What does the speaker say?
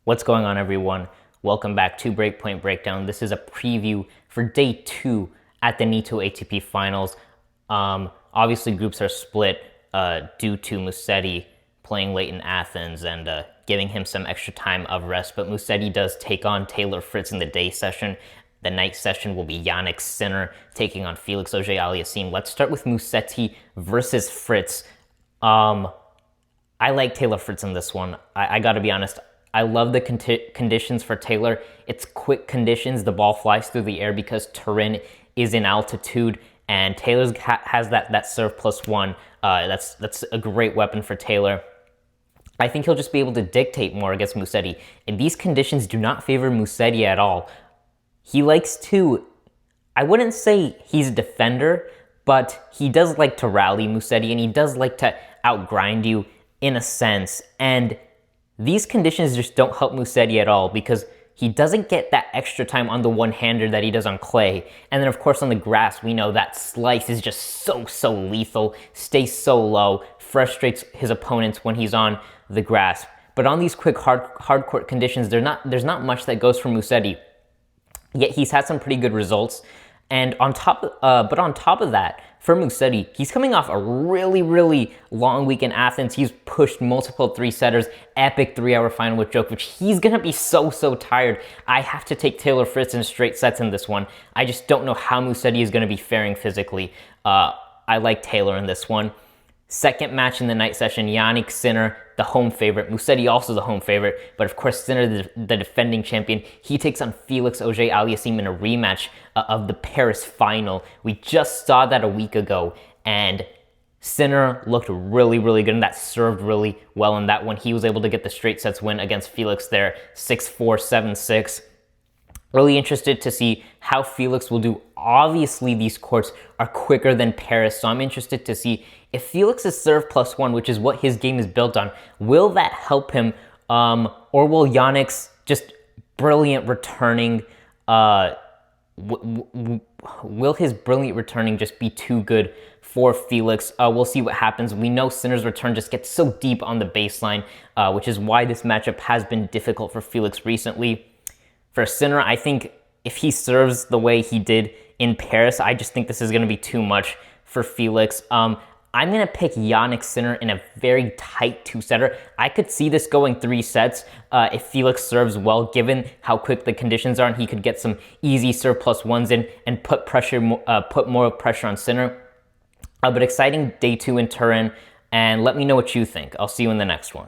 What's going on, everyone? Welcome back to Breakpoint Breakdown. This is a preview for day 2 at the Nitto ATP Finals. Obviously, groups are split due to Musetti playing late in Athens and giving him some extra time of rest. But Musetti does take on Taylor Fritz in the day session. The night session will be Jannik Sinner taking on Felix Auger-Aliassime. Let's start with Musetti versus Fritz. I like Taylor Fritz in this one. I gotta be honest. I love the conditions for Taylor. It's quick conditions. The ball flies through the air because Turin is in altitude, and Taylor has that serve +1. That's a great weapon for Taylor. I think he'll just be able to dictate more against Musetti. And these conditions do not favor Musetti at all. He likes to, I wouldn't say he's a defender, but he does like to rally Musetti, and he does like to outgrind you in a sense. And these conditions just don't help Musetti at all because he doesn't get that extra time on the one-hander that he does on clay. And then, of course, on the grass, we know that slice is just so lethal, stays so low, frustrates his opponents when he's on the grass. But on these quick hard court conditions, there's not much that goes for Musetti. Yet he's had some pretty good results. And on top of that, for Musetti, he's coming off a really long week in Athens. He's pushed multiple three-setters, epic 3-hour final with Djokovic. He's gonna be so tired. I have to take Taylor Fritz in straight sets in this one. I just don't know how Musetti is gonna be faring physically. I like Taylor in this one. Second match in the night session, Jannik Sinner, the home favorite. Musetti also the home favorite, but of course Sinner, the defending champion. He takes on Felix Auger-Aliassime in a rematch of the Paris final. We just saw that a week ago, and Sinner looked really good, and that served really well in that one. He was able to get the straight sets win against Felix there, 6-4, 7-6. Really interested to see how Felix will do. Obviously, these courts are quicker than Paris, so I'm interested to see if Felix's serve +1, which is what his game is built on, will that help him, or will Jannik's just brilliant returning, will his brilliant returning just be too good for Felix? We'll see what happens. We know Sinner's return just gets so deep on the baseline, which is why this matchup has been difficult for Felix recently. For Sinner, I think if he serves the way he did in Paris, I just think this is going to be too much for Felix. I'm going to pick Jannik Sinner in a very tight 2-setter. I could see this going 3 sets if Felix serves well, given how quick the conditions are, and he could get some easy serve +1s in and put more pressure on Sinner. But exciting day 2 in Turin, and let me know what you think. I'll see you in the next one.